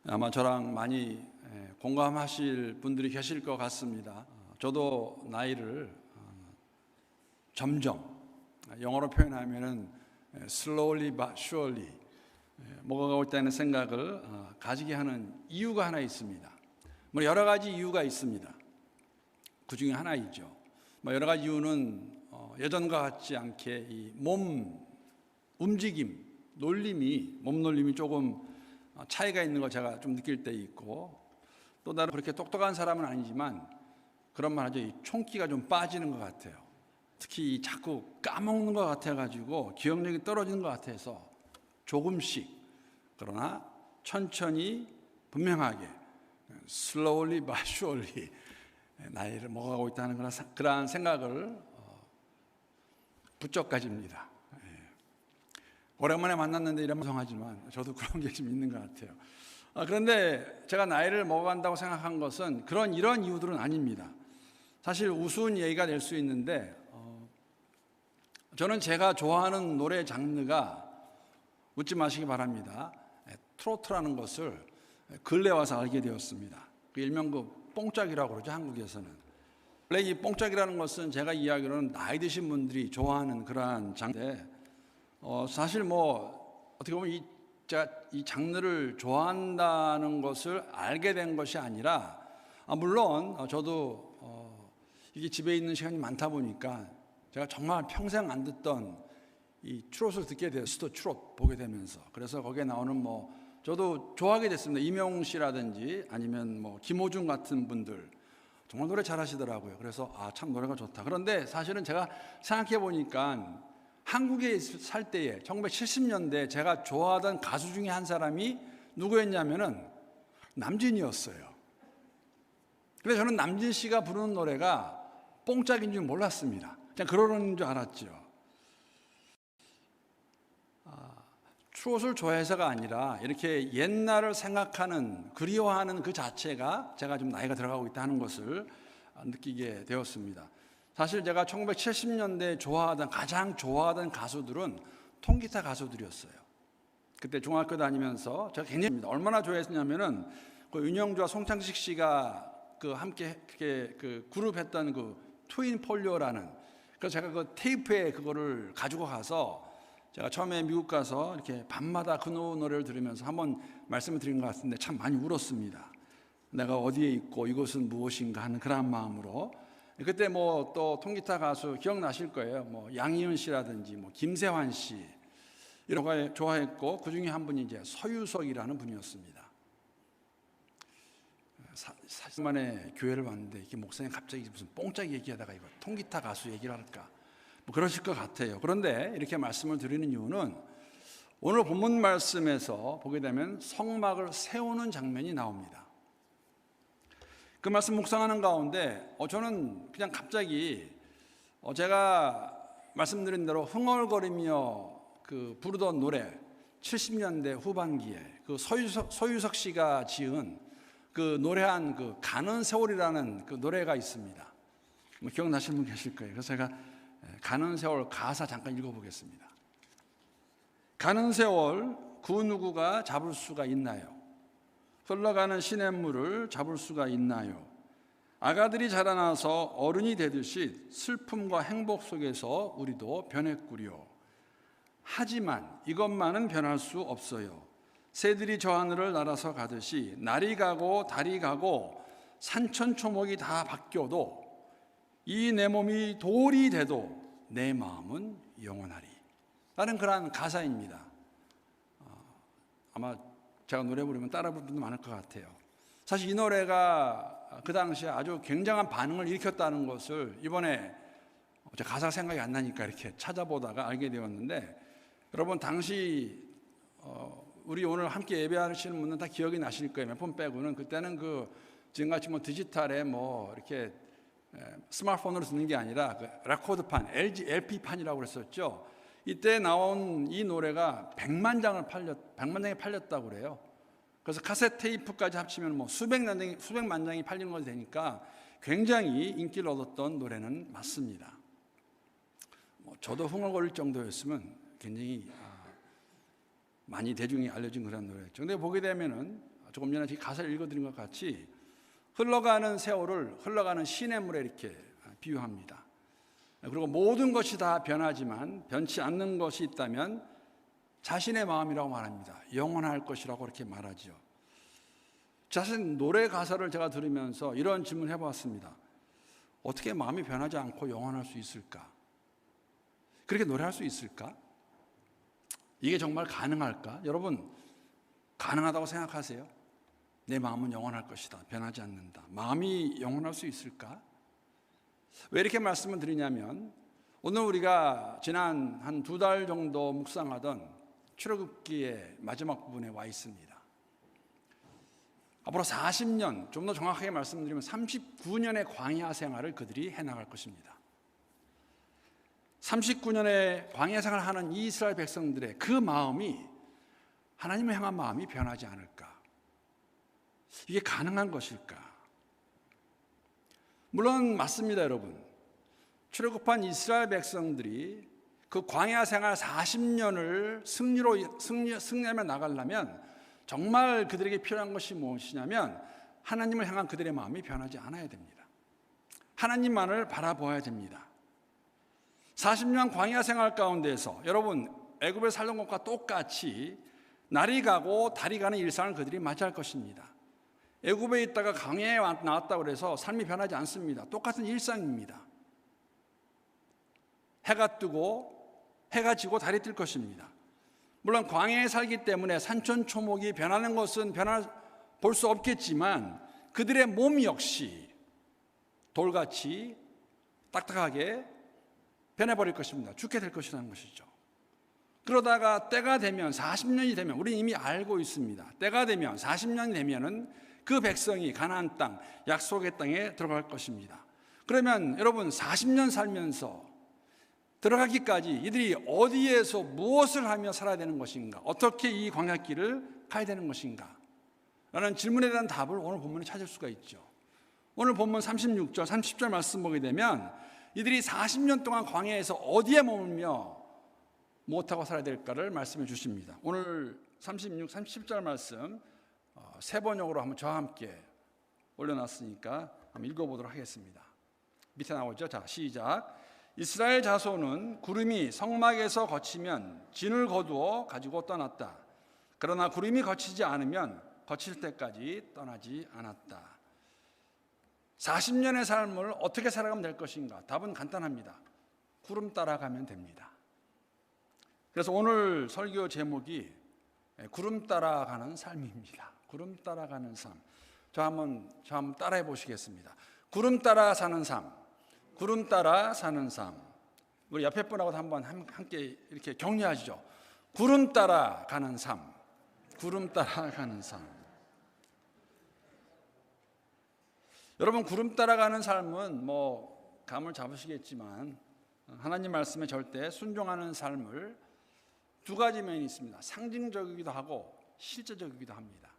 아마 저랑 많이 공감하실 분들이 계실 것 같습니다. 저도 나이를 점점, 영어로 표현하면은 slowly but surely 먹어가고 있다는 생각을 가지게 하는 이유가 하나 있습니다. 뭐 여러 가지 이유가 있습니다. 그 중에 하나이죠. 뭐 여러 가지 이유는 예전과 같지 않게 이 몸 움직임, 몸 놀림이 조금 차이가 있는 걸 제가 좀 느낄 때 있고, 또 다른 그렇게 똑똑한 사람은 아니지만 그런 말 하죠. 이 총기가 좀 빠지는 것 같아요. 특히 자꾸 까먹는 것 같아가지고 기억력이 떨어지는 것 같아서 조금씩, 그러나 천천히 분명하게 slowly but surely 나이를 먹어가고 있다는 그러한 생각을 부쩍 가집니다. 오랜만에 만났는데 이런 방송하지만 저도 그런 게 좀 있는 것 같아요. 그런데 제가 나이를 먹어간다고 생각한 것은 이런 이유들은 아닙니다. 사실 우스운 얘기가 될 수 있는데 저는 제가 좋아하는 노래 장르가, 웃지 마시기 바랍니다, 트로트라는 것을 근래 와서 알게 되었습니다. 일명 뽕짝이라고 그러죠, 한국에서는. 원래 이 뽕짝이라는 것은 제가 이야기로는 나이 드신 분들이 좋아하는 그러한 장르인데, 사실 어떻게 보면 제가 이 장르를 좋아한다는 것을 알게 된 것이 아니라, 물론 저도 이게 집에 있는 시간이 많다 보니까 제가 정말 평생 안 듣던 이 트롯을 듣게 되었어요. 트롯 보게 되면서. 그래서 거기에 나오는 저도 좋아하게 됐습니다. 이명웅 씨라든지 아니면 김호중 같은 분들 정말 노래 잘하시더라고요. 그래서 참 노래가 좋다. 그런데 사실은 제가 생각해 보니까 한국에 살 때에 1970년대 제가 좋아하던 가수 중에 한 사람이 누구였냐면은 남진이었어요. 근데 저는 남진 씨가 부르는 노래가 뽕짝인 줄 몰랐습니다. 그냥 그러는 줄 알았죠. 트롯을 좋아해서가 아니라 이렇게 옛날을 생각하는, 그리워하는 그 자체가 제가 좀 나이가 들어가고 있다는 것을 느끼게 되었습니다. 사실 제가 1970년대에 가장 좋아하던 가수들은 통기타 가수들이었어요. 그때 중학교 다니면서 제가 굉장히 얼마나 좋아했냐면은 윤영주와 송창식 씨가 함께 그룹 했던 트윈 폴리오라는, 그래서 제가 테이프에 그거를 가지고 가서 제가 처음에 미국 가서 이렇게 밤마다 그 노래를 들으면서 한번 말씀을 드린 것 같은데 참 많이 울었습니다. 내가 어디에 있고 이것은 무엇인가 하는 그런 마음으로. 그때 또 통기타 가수 기억나실 거예요. 양희은 씨라든지 김세환 씨 이런 거 좋아했고, 그 중에 한 분이 이제 서유석이라는 분이었습니다. 사실만에 교회를 왔는데 이렇게 목사님 갑자기 무슨 뽕짝 얘기하다가 이거 통기타 가수 얘기를 할까 그러실 것 같아요. 그런데 이렇게 말씀을 드리는 이유는 오늘 본문 말씀에서 보게 되면 성막을 세우는 장면이 나옵니다. 그 말씀 묵상하는 가운데 저는 그냥 갑자기 제가 말씀드린 대로 흥얼거리며 부르던 노래, 70년대 후반기에 서유석 씨가 지은 노래한 가는 세월이라는 노래가 있습니다. 기억나시는 분 계실 거예요. 그래서 제가 가는 세월 가사 잠깐 읽어보겠습니다. 가는 세월 그 누구가 잡을 수가 있나요? 흘러가는 시냇물을 잡을 수가 있나요? 아가들이 자라나서 어른이 되듯이 슬픔과 행복 속에서 우리도 변했구려. 하지만 이것만은 변할 수 없어요. 새들이 저 하늘을 날아서 가듯이 날이 가고 달이 가고 산천초목이 다 바뀌어도 이 내 몸이 돌이 돼도 내 마음은 영원하리. 라는 그러한 가사입니다. 아마 제가 노래 부르면 따라 부르는 분도 많을 것 같아요. 사실 이 노래가 그 당시에 아주 굉장한 반응을 일으켰다는 것을 이번에 제 가사가 생각이 안 나니까 이렇게 찾아보다가 알게 되었는데, 여러분 당시 우리 오늘 함께 예배하시는 분은 다 기억이 나실 거예요. 몇 번 빼고는. 그때는 지금같이 디지털에 이렇게 스마트폰으로 듣는 게 아니라 레코드판, LP판이라고 그랬었죠. 이때 나온 이 노래가 100만 장이 팔렸다고 그래요. 그래서 카세트 테이프까지 합치면 수백만 장이 팔리는 것이 되니까 굉장히 인기를 얻었던 노래는 맞습니다. 저도 흥얼거릴 정도였으면 굉장히 많이 대중이 알려진 그런 노래였죠. 근데 보게 되면은 조금 전에 가사를 읽어드린 것 같이 흘러가는 세월을 흘러가는 시냇물에 이렇게 비유합니다. 그리고 모든 것이 다 변하지만 변치 않는 것이 있다면 자신의 마음이라고 말합니다. 영원할 것이라고 그렇게 말하죠. 사실 노래 가사를 제가 들으면서 이런 질문을 해보았습니다. 어떻게 마음이 변하지 않고 영원할 수 있을까? 그렇게 노래할 수 있을까? 이게 정말 가능할까? 여러분, 가능하다고 생각하세요? 내 마음은 영원할 것이다. 변하지 않는다. 마음이 영원할 수 있을까? 왜 이렇게 말씀을 드리냐면 오늘 우리가 지난 한 2달 정도 묵상하던 출애굽기의 마지막 부분에 와 있습니다. 앞으로 40년, 좀 더 정확하게 말씀드리면 39년의 광야 생활을 그들이 해나갈 것입니다. 39년의 광야 생활을 하는 이 이스라엘 백성들의 그 마음이 하나님을 향한 마음이 변하지 않을까? 이게 가능한 것일까? 물론 맞습니다, 여러분. 출애굽한 이스라엘 백성들이 그 광야 생활 40년을 승리하며 나가려면 정말 그들에게 필요한 것이 무엇이냐면 하나님을 향한 그들의 마음이 변하지 않아야 됩니다. 하나님만을 바라보아야 됩니다. 40년 광야 생활 가운데에서 여러분 애굽에 살던 것과 똑같이 날이 가고 달이 가는 일상을 그들이 맞이할 것입니다. 애굽에 있다가 광야에 나왔다고 해서 삶이 변하지 않습니다. 똑같은 일상입니다. 해가 뜨고 해가 지고 달이 뜰 것입니다. 물론 광야에 살기 때문에 산천초목이 변하는 것은 볼 수 없겠지만 그들의 몸 역시 돌같이 딱딱하게 변해버릴 것입니다. 죽게 될 것이라는 것이죠. 그러다가 때가 되면 40년이 되면 우리는 이미 알고 있습니다. 때가 되면 40년이 되면은 그 백성이 가나안 땅, 약속의 땅에 들어갈 것입니다. 그러면 여러분 40년 살면서 들어가기까지 이들이 어디에서 무엇을 하며 살아야 되는 것인가? 어떻게 이 광야길을 가야 되는 것인가? 라는 질문에 대한 답을 오늘 본문에 찾을 수가 있죠. 오늘 본문 36절, 30절 말씀 보게 되면 이들이 40년 동안 광야에서 어디에 머물며 무엇하고 살아야 될까를 말씀해 주십니다. 오늘 36, 37절 말씀 세 번역으로 한번 저와 함께 올려놨으니까 한번 읽어보도록 하겠습니다. 밑에 나오죠. 자, 시작. 이스라엘 자손은 구름이 성막에서 거치면 진을 거두어 가지고 떠났다. 그러나 구름이 거치지 않으면 거칠 때까지 떠나지 않았다. 40년의 삶을 어떻게 살아가면 될 것인가? 답은 간단합니다. 구름 따라가면 됩니다. 그래서 오늘 설교 제목이 구름 따라가는 삶입니다. 구름 따라가는 삶. 저 한번 따라해 보시겠습니다. 구름 따라 사는 삶. 구름 따라 사는 삶. 우리 옆에 분하고도 한번 함께 이렇게 격려하시죠. 구름 따라 가는 삶. 구름 따라 가는 삶. 여러분, 구름 따라가는 삶은 감을 잡으시겠지만 하나님 말씀에 절대 순종하는 삶을 두 가지 면이 있습니다. 상징적이기도 하고 실제적이기도 합니다.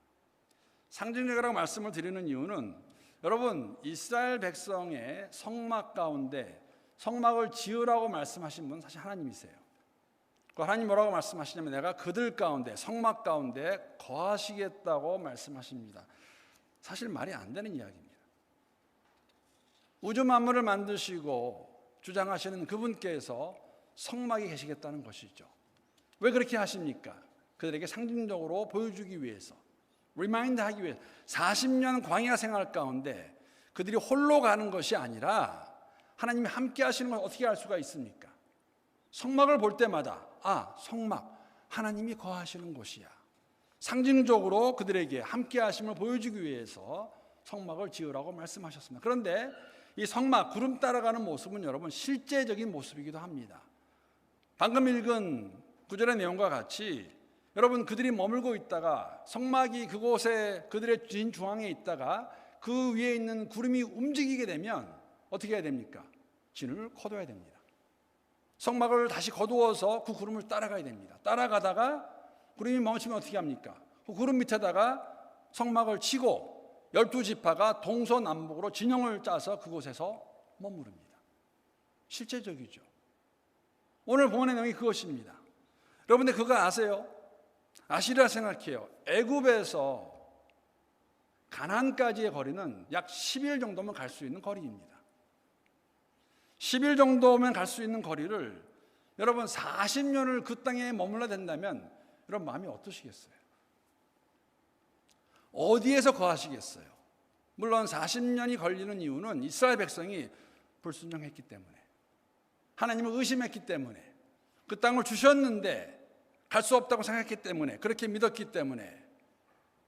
상징적이라고 말씀을 드리는 이유는 여러분 이스라엘 백성의 성막 가운데 성막을 지으라고 말씀하신 분은 사실 하나님이세요. 하나님 뭐라고 말씀하시냐면 내가 그들 가운데 성막 가운데 거하시겠다고 말씀하십니다. 사실 말이 안 되는 이야기입니다. 우주 만물을 만드시고 주장하시는 그분께서 성막에 계시겠다는 것이죠. 왜 그렇게 하십니까? 그들에게 상징적으로 보여주기 위해서, 리마인드 하기 위해서 40년 광야 생활 가운데 그들이 홀로 가는 것이 아니라 하나님이 함께 하시는 걸 어떻게 알 수가 있습니까? 성막을 볼 때마다 성막, 하나님이 거하시는 곳이야. 상징적으로 그들에게 함께 하심을 보여주기 위해서 성막을 지으라고 말씀하셨습니다. 그런데 이 성막, 구름 따라가는 모습은 여러분 실제적인 모습이기도 합니다. 방금 읽은 구절의 내용과 같이 여러분 그들이 머물고 있다가 성막이 그곳에 그들의 진 중앙에 있다가 그 위에 있는 구름이 움직이게 되면 어떻게 해야 됩니까? 진을 거둬야 됩니다. 성막을 다시 거두어서 그 구름을 따라가야 됩니다. 따라가다가 구름이 멈추면 어떻게 합니까? 그 구름 밑에다가 성막을 치고 12지파가 동서남북으로 진영을 짜서 그곳에서 머무릅니다. 실제적이죠. 오늘 본문의 내용이 그것입니다. 여러분들 그거 아세요? 아시리라 생각해요. 애굽에서 가나안까지의 거리는 약 10일 정도면 갈 수 있는 거리입니다. 10일 정도면 갈 수 있는 거리를 여러분 40년을 그 땅에 머물러야 된다면 여러분 마음이 어떠시겠어요? 어디에서 거하시겠어요? 물론 40년이 걸리는 이유는 이스라엘 백성이 불순종했기 때문에, 하나님을 의심했기 때문에, 그 땅을 주셨는데 갈 수 없다고 생각했기 때문에, 그렇게 믿었기 때문에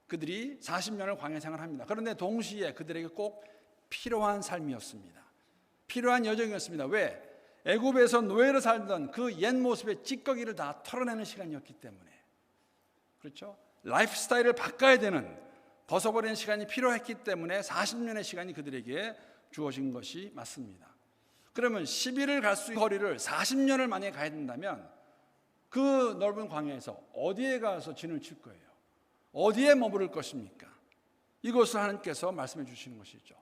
그들이 40년을 광야 생활합니다. 그런데 동시에 그들에게 꼭 필요한 삶이었습니다. 필요한 여정이었습니다. 왜? 애굽에서 노예로 살던 그 옛 모습의 찌꺼기를 다 털어내는 시간이었기 때문에. 그렇죠? 라이프 스타일을 바꿔야 되는, 벗어버리는 시간이 필요했기 때문에 40년의 시간이 그들에게 주어진 것이 맞습니다. 그러면 10일을 갈 수 있는 거리를 40년을 만약에 가야 된다면 그 넓은 광야에서 어디에 가서 진을 칠 거예요? 어디에 머무를 것입니까? 이것을 하나님께서 말씀해 주시는 것이죠.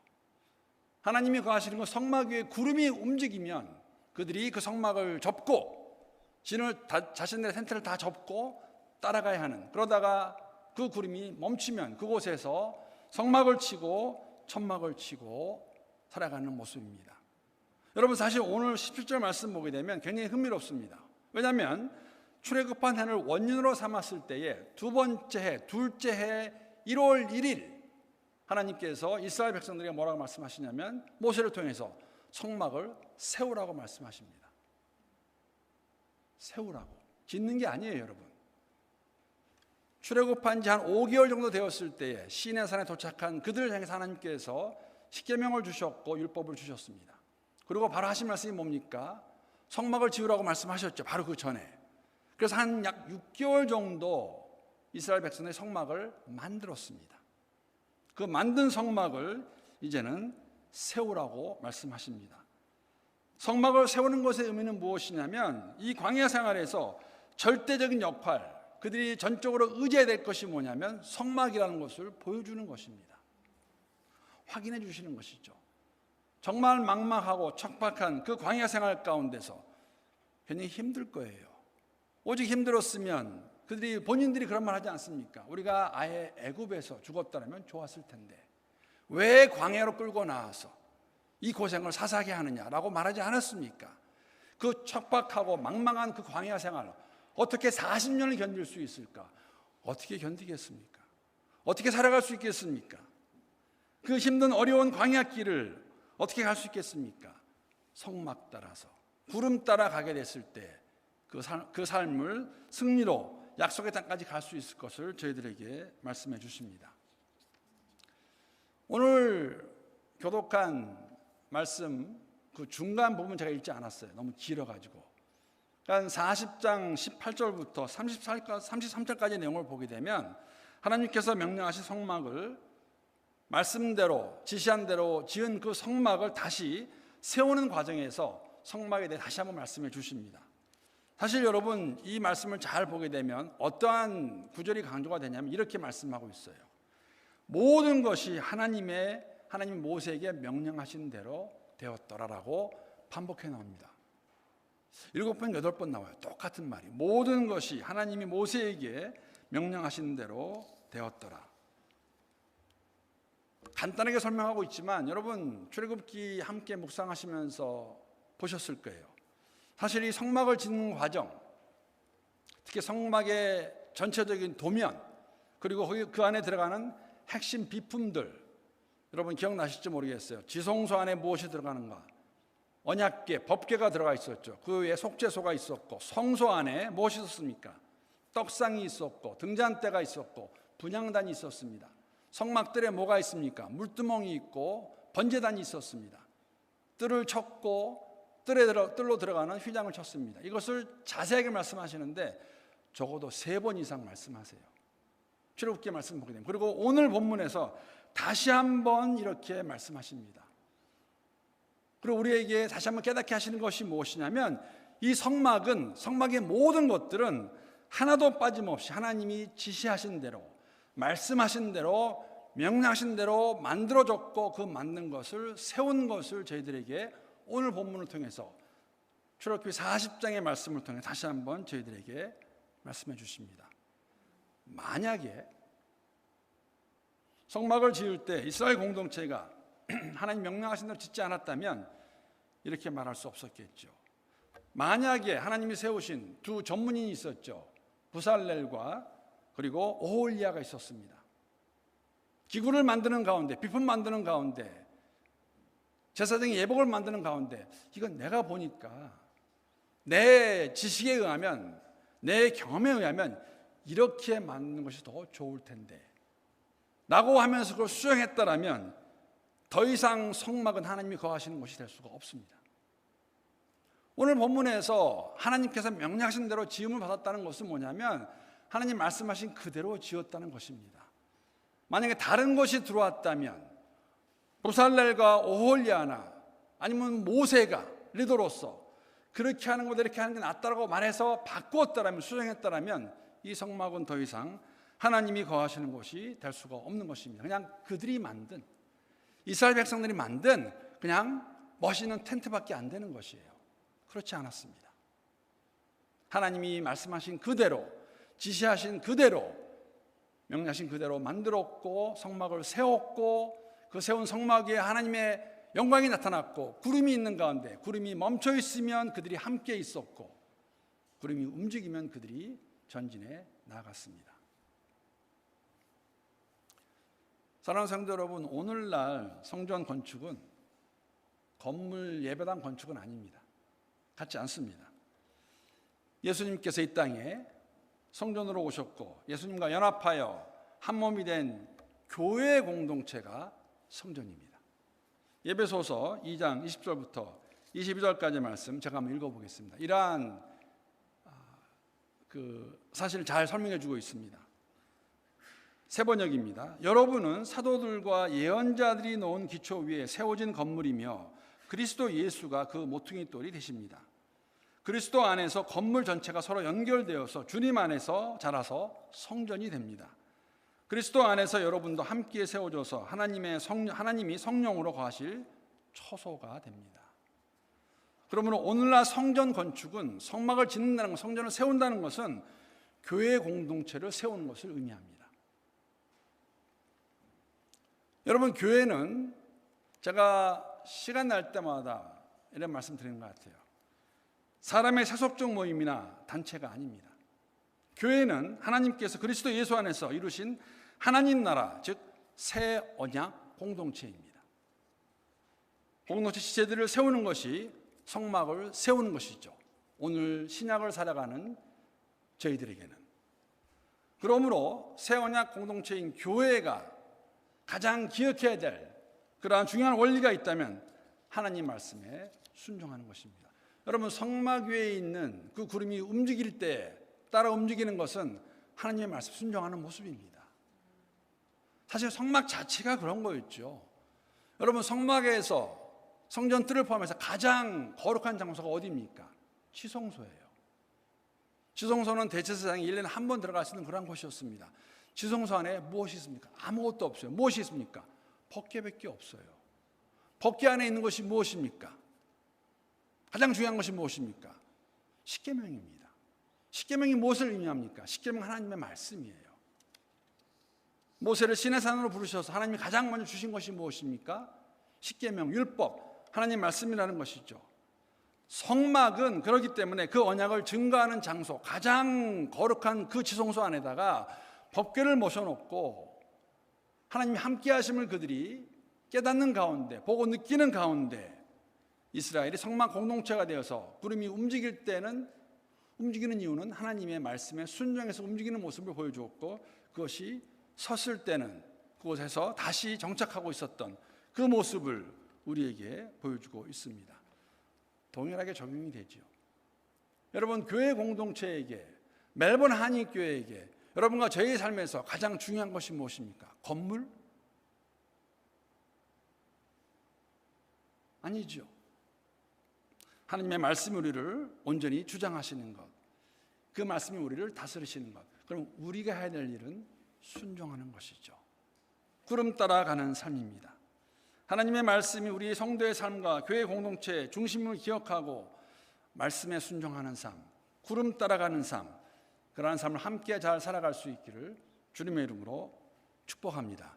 하나님이 거하시는 것, 성막 위에 구름이 움직이면 그들이 그 성막을 접고 자신들의 텐트를 다 접고 따라가야 하는, 그러다가 그 구름이 멈추면 그곳에서 성막을 치고 천막을 치고 살아가는 모습입니다. 여러분, 사실 오늘 17절 말씀 보게 되면 굉장히 흥미롭습니다. 왜냐하면 출애굽한 해를 원년으로 삼았을 때에 두 번째 해, 둘째 해 1월 1일 하나님께서 이스라엘 백성들에게 뭐라고 말씀하시냐면 모세를 통해서 성막을 세우라고 말씀하십니다. 세우라고. 짓는 게 아니에요, 여러분. 출애굽한 지 한 5개월 정도 되었을 때에 시내산에 도착한 그들을 향해서 하나님께서 십계명을 주셨고 율법을 주셨습니다. 그리고 바로 하신 말씀이 뭡니까? 성막을 지으라고 말씀하셨죠. 바로 그 전에. 그래서 한 약 6개월 정도 이스라엘 백성의 성막을 만들었습니다. 그 만든 성막을 이제는 세우라고 말씀하십니다. 성막을 세우는 것의 의미는 무엇이냐면 이 광야 생활에서 절대적인 역할, 그들이 전적으로 의지해야 될 것이 뭐냐면 성막이라는 것을 보여주는 것입니다. 확인해 주시는 것이죠. 정말 막막하고 척박한 그 광야 생활 가운데서 굉장히 힘들 거예요. 오직 힘들었으면 그들이 본인들이 그런 말 하지 않습니까? 우리가 아예 애굽에서 죽었다면 좋았을 텐데 왜 광야로 끌고 나와서 이 고생을 사사하게 하느냐라고 말하지 않았습니까? 그 척박하고 망망한 그 광야 생활 어떻게 40년을 견딜 수 있을까? 어떻게 견디겠습니까? 어떻게 살아갈 수 있겠습니까? 그 힘든 어려운 광야길을 어떻게 갈 수 있겠습니까? 성막 따라서 구름 따라 가게 됐을 때 그 삶을 승리로 약속의 땅까지 갈 수 있을 것을 저희들에게 말씀해 주십니다. 오늘 교독한 말씀 그 중간 부분 제가 읽지 않았어요. 너무 길어가지고. 그러니까 40장 18절부터 33절까지 내용을 보게 되면 하나님께서 명령하신 성막을 말씀대로 지시한 대로 지은 그 성막을 다시 세우는 과정에서 성막에 대해 다시 한번 말씀해 주십니다. 사실 여러분 이 말씀을 잘 보게 되면 어떠한 구절이 강조가 되냐면 이렇게 말씀하고 있어요. 모든 것이 하나님 모세에게 명령하신 대로 되었더라라고 반복해 나옵니다. 7번, 8번 나와요. 똑같은 말이. 모든 것이 하나님이 모세에게 명령하신 대로 되었더라. 간단하게 설명하고 있지만 여러분 출애굽기 함께 묵상하시면서 보셨을 거예요. 사실 이 성막을 짓는 과정, 특히 성막의 전체적인 도면, 그리고 그 안에 들어가는 핵심 비품들, 여러분 기억나실지 모르겠어요. 지성소 안에 무엇이 들어가는가? 언약궤, 법궤가 들어가 있었죠. 그 외에 속죄소가 있었고, 성소 안에 무엇이 있었습니까? 떡상이 있었고, 등잔대가 있었고, 분향단이 있었습니다. 성막들에 뭐가 있습니까? 물두멍이 있고 번제단이 있었습니다. 뜰을 쳤고 뜰로 들어가는 휘장을 쳤습니다. 이것을 자세하게 말씀하시는데 적어도 3번 이상 말씀하세요. 출애굽기 말씀 보게 되면. 그리고 오늘 본문에서 다시 한번 이렇게 말씀하십니다. 그리고 우리에게 다시 한번 깨닫게 하시는 것이 무엇이냐면 이 성막의 모든 것들은 하나도 빠짐없이 하나님이 지시하신 대로 말씀하신 대로 명령하신 대로 만들어졌고 그 만든 것을 세운 것을 저희들에게 오늘 본문을 통해서 출애굽기 40장의 말씀을 통해 다시 한번 저희들에게 말씀해 주십니다. 만약에 성막을 지을 때 이스라엘 공동체가 하나님 명령하신 대로 짓지 않았다면 이렇게 말할 수 없었겠죠. 만약에 하나님이 세우신 두 전문인이 있었죠. 부살렐과 그리고 오홀리아가 있었습니다. 기구를 만드는 가운데, 비품 만드는 가운데, 제사장의 예복을 만드는 가운데, 이건 내가 보니까 내 지식에 의하면, 내 경험에 의하면 이렇게 만드는 것이 더 좋을 텐데 라고 하면서 그걸 수정했다라면 더 이상 성막은 하나님이 거하시는 곳이 될 수가 없습니다. 오늘 본문에서 하나님께서 명령하신 대로 지음을 받았다는 것은 뭐냐면 하나님 말씀하신 그대로 지었다는 것입니다. 만약에 다른 것이 들어왔다면 부살렐과 오홀리아나 아니면 모세가 리더로서 그렇게 하는 것보다 이렇게 하는 게 낫다라고 말해서 바꾸었다라면, 수정했다라면 이 성막은 더 이상 하나님이 거하시는 곳이 될 수가 없는 것입니다. 그냥 그들이 만든, 이스라엘 백성들이 만든 그냥 멋있는 텐트밖에 안 되는 것이에요. 그렇지 않았습니다. 하나님이 말씀하신 그대로, 지시하신 그대로, 명령하신 그대로 만들었고 성막을 세웠고, 그 세운 성막 위에 하나님의 영광이 나타났고, 구름이 있는 가운데 구름이 멈춰 있으면 그들이 함께 있었고, 구름이 움직이면 그들이 전진해 나갔습니다. 사랑하는 성도 여러분, 오늘날 성전 건축은 건물 예배당 건축은 아닙니다. 같지 않습니다. 예수님께서 이 땅에 성전으로 오셨고 예수님과 연합하여 한 몸이 된 교회 공동체가 성전입니다. 에베소서 2장 20절부터 22절까지 말씀 제가 한번 읽어보겠습니다. 이러한 사실을 잘 설명해 주고 있습니다. 세 번역입니다. 여러분은 사도들과 예언자들이 놓은 기초 위에 세워진 건물이며 그리스도 예수가 그 모퉁이 돌이 되십니다. 그리스도 안에서 건물 전체가 서로 연결되어서 주님 안에서 자라서 성전이 됩니다. 그리스도 안에서 여러분도 함께 세워져서 하나님이 성령으로 거하실 처소가 됩니다. 그러므로 오늘날 성전 건축은 성막을 짓는다는 것, 성전을 세운다는 것은 교회 공동체를 세우는 것을 의미합니다. 여러분, 교회는 제가 시간 날 때마다 이런 말씀 드리는 것 같아요. 사람의 세속적 모임이나 단체가 아닙니다. 교회는 하나님께서 그리스도 예수 안에서 이루신 하나님 나라, 즉 새 언약 공동체입니다. 공동체 지체들을 세우는 것이 성막을 세우는 것이죠. 오늘 신약을 살아가는 저희들에게는. 그러므로 새 언약 공동체인 교회가 가장 기억해야 될 그러한 중요한 원리가 있다면 하나님 말씀에 순종하는 것입니다. 여러분, 성막 위에 있는 그 구름이 움직일 때 따라 움직이는 것은 하나님의 말씀 순종하는 모습입니다. 사실 성막 자체가 그런 거였죠. 여러분, 성막에서 성전 뜰을 포함해서 가장 거룩한 장소가 어디입니까? 지성소예요. 지성소는 대제사장이 1년에 한 번 들어갈 수 있는 그런 곳이었습니다. 지성소 안에 무엇이 있습니까? 아무것도 없어요. 무엇이 있습니까? 법궤밖에 없어요. 법궤 안에 있는 것이 무엇입니까? 가장 중요한 것이 무엇입니까? 십계명입니다. 십계명이 무엇을 의미합니까? 십계명 하나님의 말씀이에요. 모세를 시내산으로 부르셔서 하나님이 가장 먼저 주신 것이 무엇입니까? 십계명, 율법, 하나님 말씀이라는 것이죠. 성막은 그렇기 때문에 그 언약을 증거하는 장소, 가장 거룩한 그 지성소 안에다가 법궤를 모셔놓고 하나님이 함께 하심을 그들이 깨닫는 가운데, 보고 느끼는 가운데 이스라엘이 성막 공동체가 되어서 구름이 움직일 때는, 움직이는 이유는 하나님의 말씀에 순종해서 움직이는 모습을 보여주었고, 그것이 섰을 때는 그곳에서 다시 정착하고 있었던 그 모습을 우리에게 보여주고 있습니다. 동일하게 적용이 되죠. 여러분, 교회 공동체에게, 멜번 한인교회에게 여러분과 저희의 삶에서 가장 중요한 것이 무엇입니까? 건물? 아니죠. 하나님의 말씀이 우리를 온전히 주장하시는 것, 그 말씀이 우리를 다스리시는 것. 그럼 우리가 해야 될 일은 순종하는 것이죠. 구름 따라가는 삶입니다. 하나님의 말씀이 우리 성도의 삶과 교회 공동체의 중심을 기억하고 말씀에 순종하는 삶, 구름 따라가는 삶, 그러한 삶을 함께 잘 살아갈 수 있기를 주님의 이름으로 축복합니다.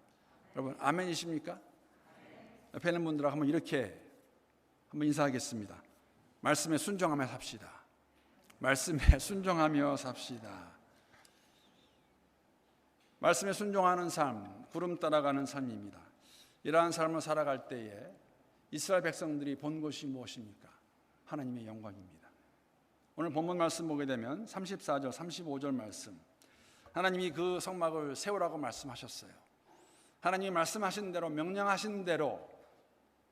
여러분 아멘이십니까? 옆에 있는 분들하고 한번 이렇게 한번 인사하겠습니다. 말씀에 순종하며 삽시다. 말씀에 순종하며 삽시다. 말씀에 순종하는 삶, 구름 따라가는 삶입니다. 이러한 삶을 살아갈 때에 이스라엘 백성들이 본 것이 무엇입니까? 하나님의 영광입니다. 오늘 본문 말씀 보게 되면 34절, 35절 말씀, 하나님이 그 성막을 세우라고 말씀하셨어요. 하나님이 말씀하신 대로, 명령하신 대로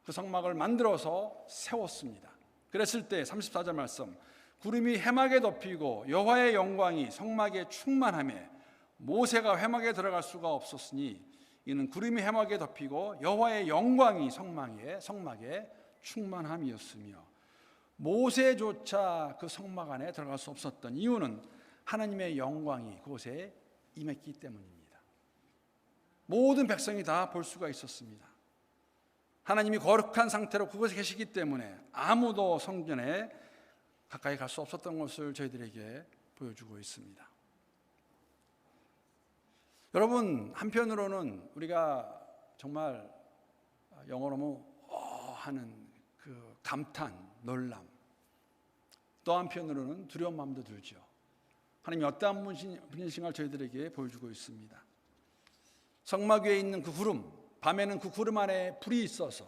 그 성막을 만들어서 세웠습니다. 그랬을 때 34절 말씀, 구름이 회막에 덮이고 여호와의 영광이 성막에 충만하며 모세가 회막에 들어갈 수가 없었으니 이는 구름이 회막에 덮이고 여호와의 영광이 성막에 충만함이었으며, 모세조차 그 성막 안에 들어갈 수 없었던 이유는 하나님의 영광이 그곳에 임했기 때문입니다. 모든 백성이 다 볼 수가 있었습니다. 하나님이 거룩한 상태로 그곳에 계시기 때문에 아무도 성전에 가까이 갈 수 없었던 것을 저희들에게 보여주고 있습니다. 여러분, 한편으로는 우리가 정말 영어로 하는 그 감탄, 놀람, 또 한편으로는 두려운 마음도 들죠. 하나님이 어떠한 분이신가를 저희들에게 보여주고 있습니다. 성막 위에 있는 그 구름, 밤에는 그 구름 안에 불이 있어서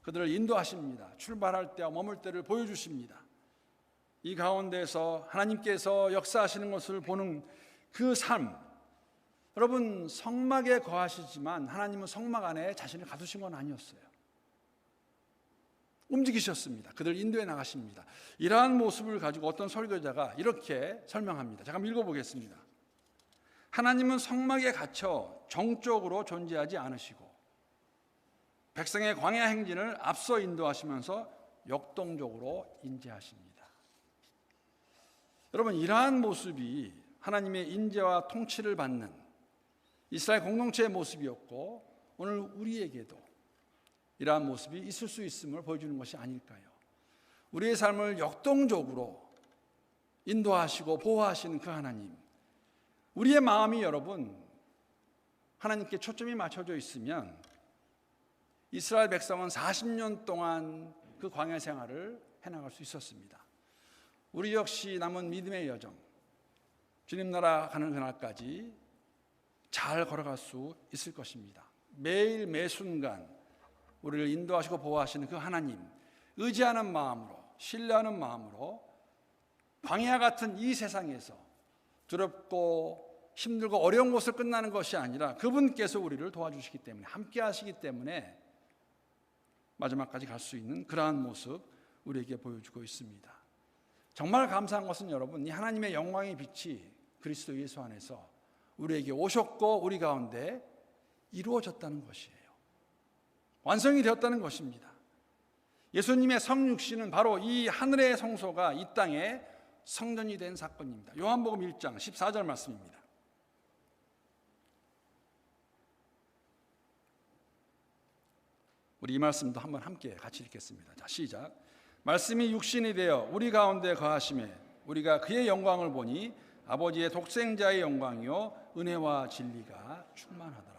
그들을 인도하십니다. 출발할 때와 머물 때를 보여주십니다. 이 가운데서 하나님께서 역사하시는 것을 보는 그 삶, 여러분, 성막에 거하시지만 하나님은 성막 안에 자신을 가두신 건 아니었어요. 움직이셨습니다. 그들 인도해 나가십니다. 이러한 모습을 가지고 어떤 설교자가 이렇게 설명합니다. 제가 한번 읽어보겠습니다. 하나님은 성막에 갇혀 정적으로 존재하지 않으시고 백성의 광야 행진을 앞서 인도하시면서 역동적으로 인재하십니다. 여러분, 이러한 모습이 하나님의 인재와 통치를 받는 이스라엘 공동체의 모습이었고 오늘 우리에게도 이러한 모습이 있을 수 있음을 보여주는 것이 아닐까요? 우리의 삶을 역동적으로 인도하시고 보호하시는 그 하나님, 우리의 마음이 여러분 하나님께 초점이 맞춰져 있으면 이스라엘 백성은 40년 동안 그 광야 생활을 해나갈 수 있었습니다. 우리 역시 남은 믿음의 여정, 주님 나라 가는 그날까지 잘 걸어갈 수 있을 것입니다. 매일 매순간 우리를 인도하시고 보호하시는 그 하나님, 의지하는 마음으로, 신뢰하는 마음으로 광야 같은 이 세상에서 두렵고 힘들고 어려운 것을 끝나는 것이 아니라 그분께서 우리를 도와주시기 때문에, 함께 하시기 때문에 마지막까지 갈 수 있는 그러한 모습 우리에게 보여주고 있습니다. 정말 감사한 것은 여러분, 이 하나님의 영광의 빛이 그리스도 예수 안에서 우리에게 오셨고 우리 가운데 이루어졌다는 것이에요. 완성이 되었다는 것입니다. 예수님의 성육신은 바로 이 하늘의 성소가 이 땅에 성전이 된 사건입니다. 요한복음 1장 14절 말씀입니다. 우리 이 말씀도 한번 함께 같이 읽겠습니다. 자, 시작. 말씀이 육신이 되어 우리 가운데 거하심에 우리가 그의 영광을 보니 아버지의 독생자의 영광이요 은혜와 진리가 충만하더라.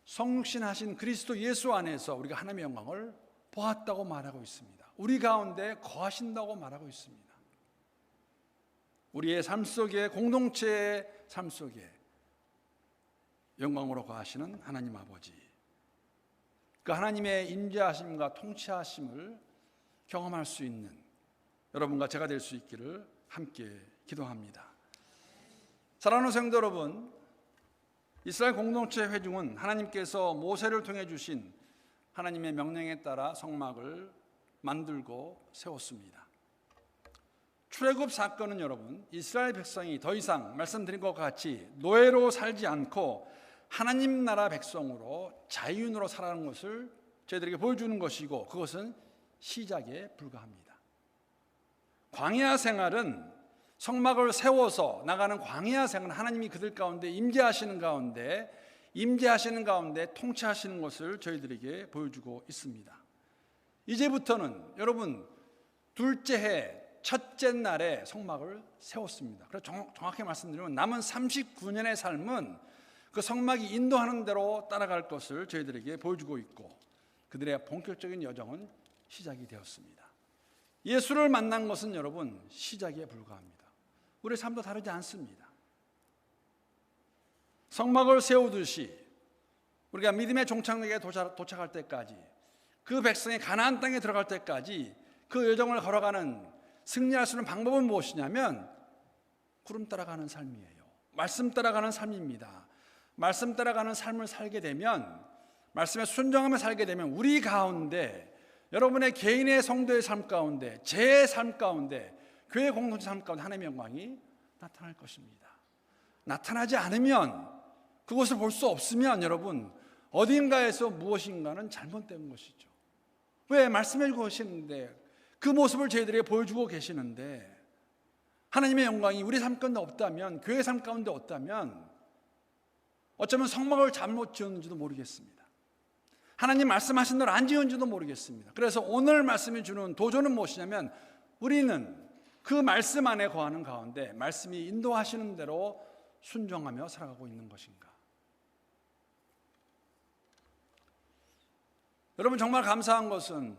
성육신하신 그리스도 예수 안에서 우리가 하나님의 영광을 보았다고 말하고 있습니다. 우리 가운데 거하신다고 말하고 있습니다. 우리의 삶 속에, 공동체의 삶 속에 영광으로 거하시는 하나님 아버지, 그 하나님의 인자하심과 통치하심을 경험할 수 있는 여러분과 제가 될 수 있기를 함께 기도합니다. 사랑하는 성도 여러분, 이스라엘 공동체 회중은 하나님께서 모세를 통해 주신 하나님의 명령에 따라 성막을 만들고 세웠습니다. 출애굽 사건은 여러분, 이스라엘 백성이 더 이상 말씀드린 것과 같이 노예로 살지 않고 하나님 나라 백성으로 자유인으로 살아가는 것을 저희들에게 보여주는 것이고, 그것은 시작에 불과합니다. 광야 생활은 성막을 세워서 나가는 광야 생활은 하나님이 그들 가운데 임재하시는 가운데 통치하시는 것을 저희들에게 보여주고 있습니다. 이제부터는 여러분, 둘째 해 첫째 날에 성막을 세웠습니다. 그래서 정확히 말씀드리면 남은 39년의 삶은 그 성막이 인도하는 대로 따라갈 것을 저희들에게 보여주고 있고 그들의 본격적인 여정은 시작이 되었습니다. 예수를 만난 것은 여러분 시작에 불과합니다. 우리의 삶도 다르지 않습니다. 성막을 세우듯이 우리가 믿음의 종착역에 도착할 때까지 그 백성이 가나안 땅에 들어갈 때까지 그 여정을 걸어가는 승리할 수 있는 방법은 무엇이냐면 구름 따라가는 삶이에요. 말씀 따라가는 삶입니다. 말씀 따라가는 삶을 살게 되면 말씀에 순종하며 살게 되면 우리 가운데 여러분의 개인의 성도의 삶 가운데 제 삶 가운데 교회 공동체 삶 가운데 하나님의 영광이 나타날 것입니다. 나타나지 않으면 그것을 볼 수 없으면 여러분 어딘가에서 무엇인가는 잘못된 것이죠. 왜 말씀해 주고 계시는데 그 모습을 저희들에게 보여주고 계시는데 하나님의 영광이 우리 삶 가운데 없다면 교회 삶 가운데 없다면 어쩌면 성막을 잘못 지었는지도 모르겠습니다. 하나님 말씀하신 대로 안 지었는지도 모르겠습니다. 그래서 오늘 말씀이 주는 도전은 무엇이냐면 우리는 그 말씀 안에 거하는 가운데 말씀이 인도하시는 대로 순종하며 살아가고 있는 것인가. 여러분 정말 감사한 것은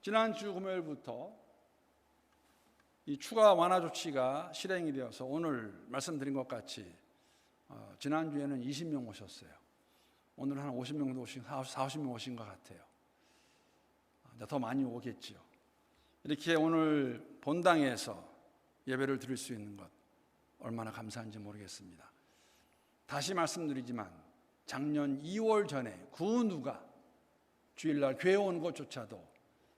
지난주 금요일부터 이 추가 완화 조치가 실행이 되어서 오늘 말씀드린 것 같이 지난주에는 20명 오셨어요. 오늘 한 50명 정도 오신, 40명 오신 것 같아요. 더 많이 오겠지요. 이렇게 오늘 본당에서 예배를 드릴 수 있는 것 얼마나 감사한지 모르겠습니다. 다시 말씀드리지만 작년 2월 전에 그 누가 주일날 교회 오는 것조차도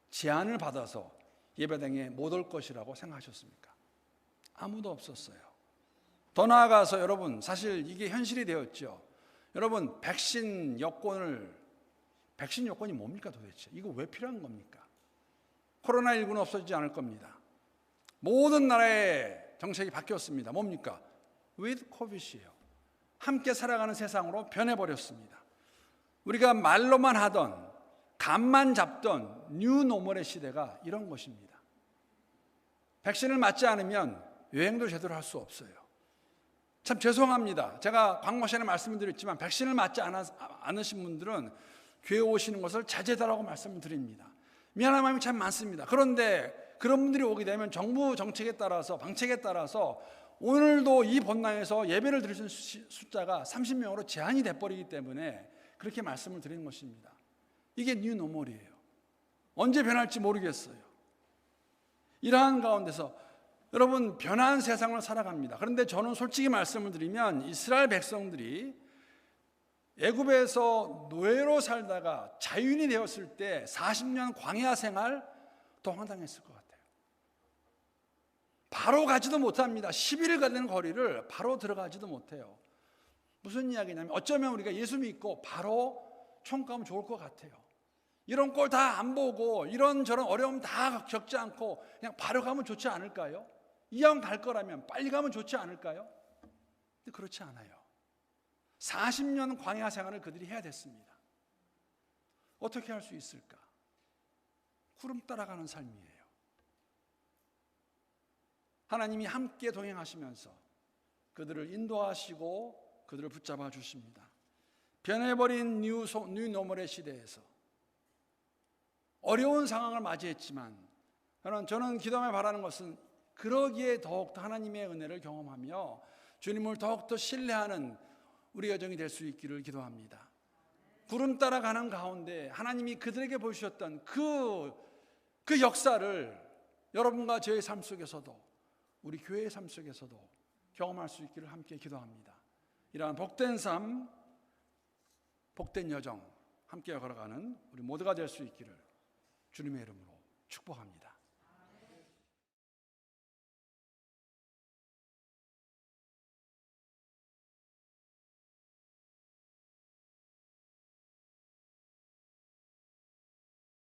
제안을 받아서 예배당에 못 올 것이라고 생각하셨습니까? 아무도 없었어요. 더 나아가서 여러분 사실 이게 현실이 되었죠. 여러분 백신 여권이 뭡니까 도대체? 이거 왜 필요한 겁니까? 코로나19는 없어지지 않을 겁니다. 모든 나라의 정책이 바뀌었습니다. 뭡니까? with COVID이에요. 함께 살아가는 세상으로 변해버렸습니다. 우리가 말로만 하던 감만 잡던 뉴노멀의 시대가 이런 것입니다. 백신을 맞지 않으면 여행도 제대로 할 수 없어요. 참 죄송합니다. 제가 광고 시간에 말씀을 드렸지만 백신을 맞지 않으신 분들은 교회 오시는 것을 자제해달라고 말씀을 드립니다. 미안한 마음이 참 많습니다. 그런데 그런 분들이 오게 되면 정부 정책에 따라서 방책에 따라서 오늘도 이 본당에서 예배를 드릴 수 있는 숫자가 30명으로 제한이 돼버리기 때문에 그렇게 말씀을 드리는 것입니다. 이게 뉴노멀이에요. 언제 변할지 모르겠어요. 이러한 가운데서 여러분 변한 세상을 살아갑니다. 그런데 저는 솔직히 말씀을 드리면 이스라엘 백성들이 애굽에서 노예로 살다가 자유인이 되었을 때 40년 광야 생활 더 황당했을 것 같아요. 바로 가지도 못합니다. 10일 가는 거리를 바로 들어가지도 못해요. 무슨 이야기냐면 어쩌면 우리가 예수 믿고 바로 총 가면 좋을 것 같아요. 이런 꼴 다 안 보고 이런저런 어려움 다 겪지 않고 그냥 바로 가면 좋지 않을까요? 이왕 갈 거라면 빨리 가면 좋지 않을까요? 근데 그렇지 않아요. 40년 광야 생활을 그들이 해야 됐습니다. 어떻게 할 수 있을까? 구름 따라가는 삶이에요. 하나님이 함께 동행하시면서 그들을 인도하시고 그들을 붙잡아 주십니다. 변해버린 뉴노멀의 시대에서 어려운 상황을 맞이했지만 저는 기도하며 바라는 것은 그러기에 더욱더 하나님의 은혜를 경험하며 주님을 더욱더 신뢰하는 우리 여정이 될 수 있기를 기도합니다. 구름 따라가는 가운데 하나님이 그들에게 보여주셨던 그 역사를 여러분과 저의 삶 속에서도 우리 교회의 삶 속에서도 경험할 수 있기를 함께 기도합니다. 이러한 복된 삶, 복된 여정 함께 걸어가는 우리 모두가 될 수 있기를 주님의 이름으로 축복합니다.